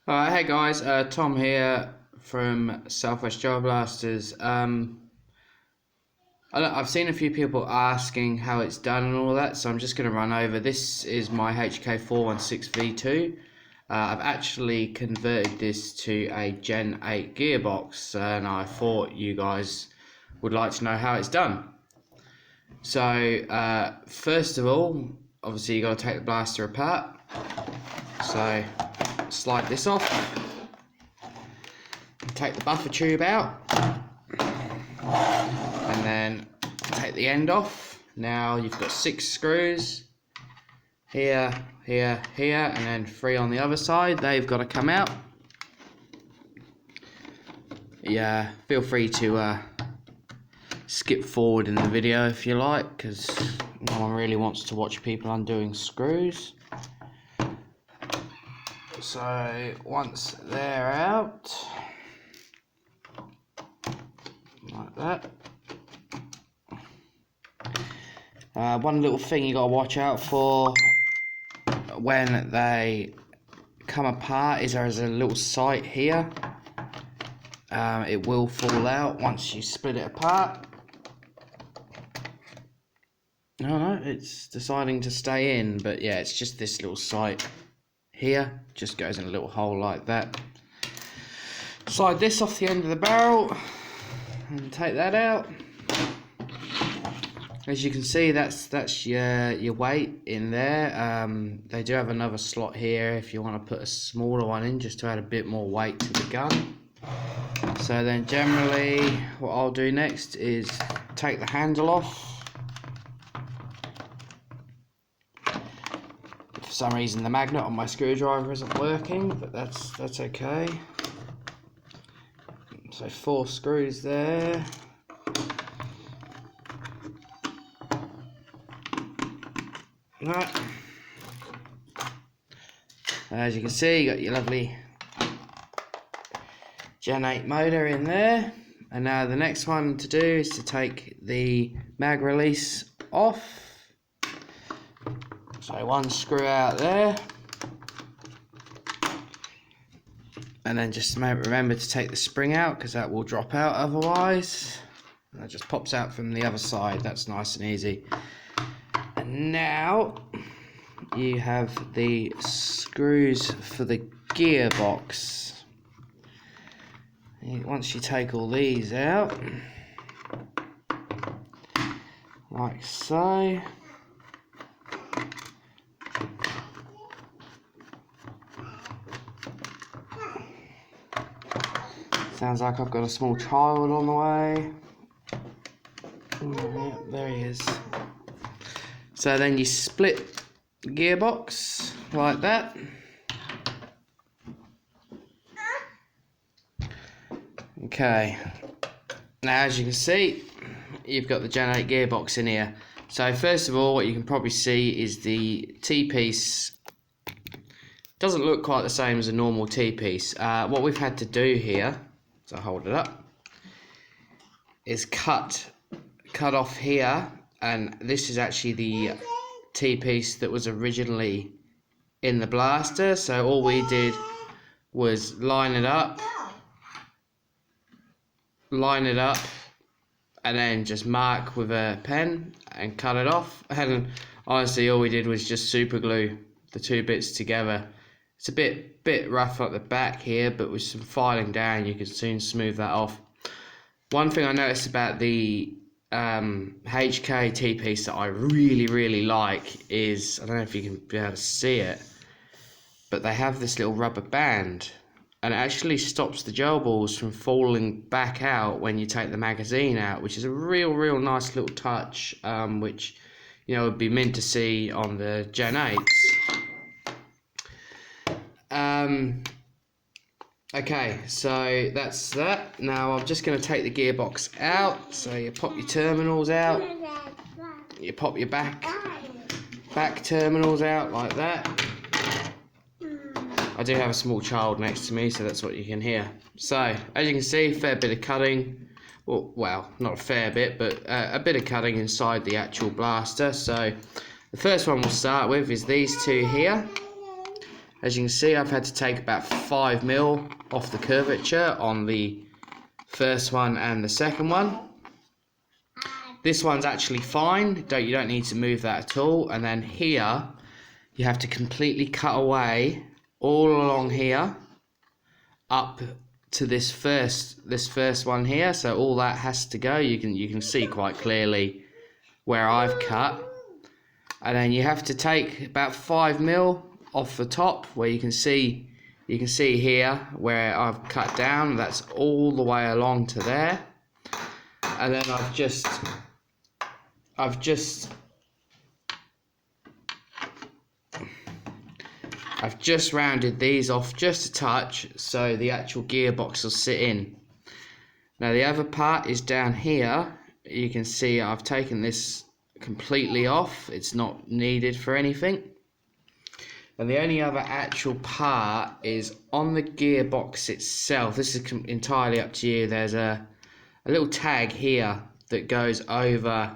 Hey guys, Tom here from Southwest Jar Blasters. I've seen a few people asking how it's done and all that, so I'm just going to run over. This is my HK416V2. I've actually converted this to a Gen 8 gearbox, and I thought you guys would like to know how it's done. So, first of all, obviously you got to take the blaster apart. So, slide this off, take the buffer tube out, and then take the end off. Now you've got 6 screws here, here, here, and then 3 on the other side. They've got to come out. Yeah, feel free to skip forward in the video if you like, because no one really wants to watch people undoing screws. So once they're out, like that. One little thing you gotta watch out for when they come apart is there's a little sight here. It will fall out once you split it apart. No, it's deciding to stay in, but yeah, it's just this little sight here, just goes in a little hole like that. Slide this off the end of the barrel and take that out. As you can see, that's your weight in there. They do have another slot here if you want to put a smaller one in, just to add a bit more weight to the gun. So then generally what I'll do next is take the handle off. For some reason the magnet on my screwdriver isn't working, but that's okay. So 4 screws there. Right. As you can see, you got your lovely Gen 8 motor in there. And now the next one to do is to take the mag release off. So 1 screw out there, and then just remember to take the spring out, because that will drop out otherwise. And that just pops out from the other side. That's nice and easy. And now you have the screws for the gearbox. Once you take all these out, like so. Sounds like I've got a small child on the way. Oh, yeah, there he is. So then you split the gearbox like that. Okay. Now as you can see, you've got the Gen 8 gearbox in here. So first of all, what you can probably see is the T-piece doesn't look quite the same as a normal T-piece. What we've had to do here, so hold it up, is cut off here, and this is actually the T-piece that was originally in the blaster. So all we did was line it up, and then just mark with a pen and cut it off. And honestly, all we did was just super glue the 2 bits together. It's a bit rough at the back here, but with some filing down you can soon smooth that off. One thing I noticed about the HK T-piece that I really like is, I don't know if you can be able to see it, but they have this little rubber band, and it actually stops the gel balls from falling back out when you take the magazine out, which is a real nice little touch, which would be mint to see on the Gen 8s. Okay, so that's that. Now I'm just going to take the gearbox out. So you pop your terminals out, you pop your back terminals out like that. I do have a small child next to me, so that's what you can hear. So as you can see, fair bit of cutting. Well, not a fair bit, but a bit of cutting inside the actual blaster. So the first one we'll start with is these 2 here. As you can see, I've had to take about 5mm off the curvature on the first one and the second one. This one's actually fine, you don't need to move that at all. And then here, you have to completely cut away all along here, up to this first one here. So all that has to go. You can see quite clearly where I've cut. And then you have to take about 5mm off the top, where you can see here where I've cut down. That's all the way along to there. And then I've just rounded these off just a touch, so the actual gearbox will sit in. Now the other part is down here. You can see I've taken this completely off. It's not needed for anything. And the only other actual part is on the gearbox itself. This is entirely up to you. There's a little tag here that goes over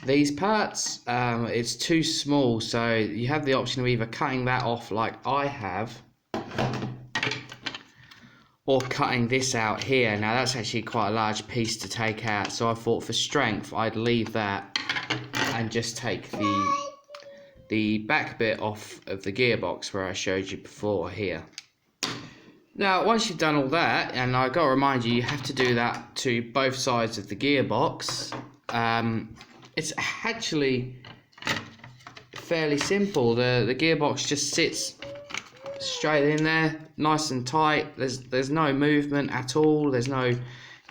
these parts. It's too small, so you have the option of either cutting that off like I have, or cutting this out here. Now that's actually quite a large piece to take out, so I thought for strength I'd leave that and just take the back bit off of the gearbox where I showed you before here. Now once you've done all that, and I got to remind you, you have to do that to both sides of the gearbox. It's actually fairly simple. The gearbox just sits straight in there, nice and tight. There's no movement at all. There's no,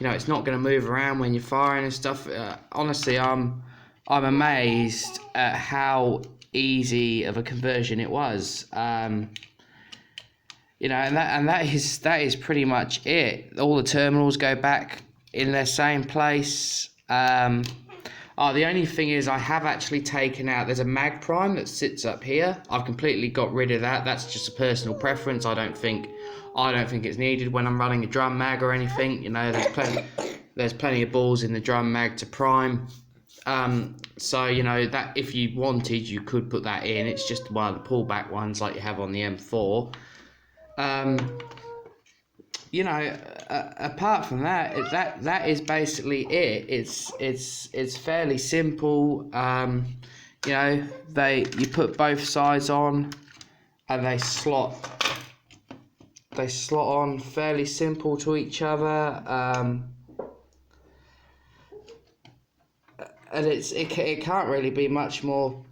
it's not going to move around when you're firing and stuff. Honestly, I'm amazed at how easy of a conversion it was. And that is pretty much it. All the terminals go back in their same place. The only thing is I have actually taken out, there's a mag prime that sits up here. I've completely got rid of that. That's just a personal preference. I don't think it's needed when I'm running a drum mag or anything. There's plenty of balls in the drum mag to prime. So that if you wanted, you could put that in. It's just one of the pullback ones like you have on the M4. Apart from that, that is basically it. It's fairly simple. You put both sides on, and they slot on fairly simple to each other. And it can't really be much more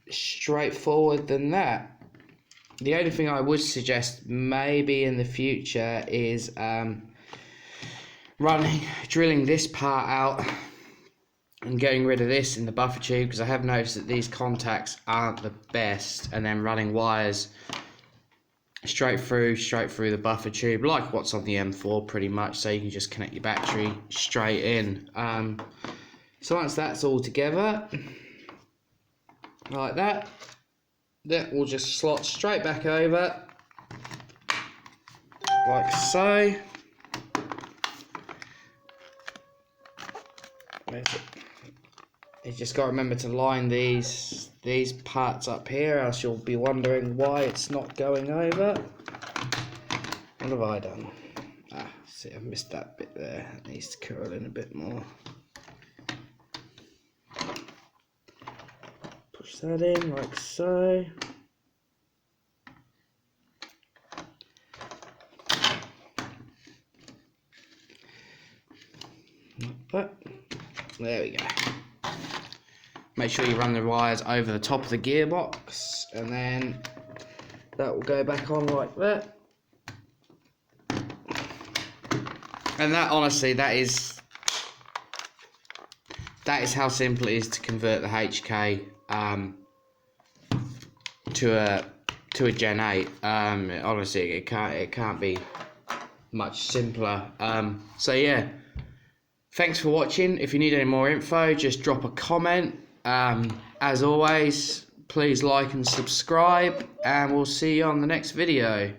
straightforward than that. The only thing I would suggest maybe in the future is drilling this part out and getting rid of this in the buffer tube, because I have noticed that these contacts aren't the best, and then running wires straight through the buffer tube like what's on the M4 pretty much, so you can just connect your battery straight in. So once that's all together like that will just slot straight back over like so. You just got to remember to line these parts up here, else you'll be wondering why it's not going over. What have I done? See, I've missed that bit there. It needs to curl in a bit more. Push that in like so. Like that. There we go. Make sure you run the wires over the top of the gearbox, and then that will go back on like that. And that, honestly, that is how simple it is to convert the HK to a Gen 8. Honestly, it can't be much simpler. So yeah, thanks for watching. If you need any more info, just drop a comment. As always, please like and subscribe, and we'll see you on the next video.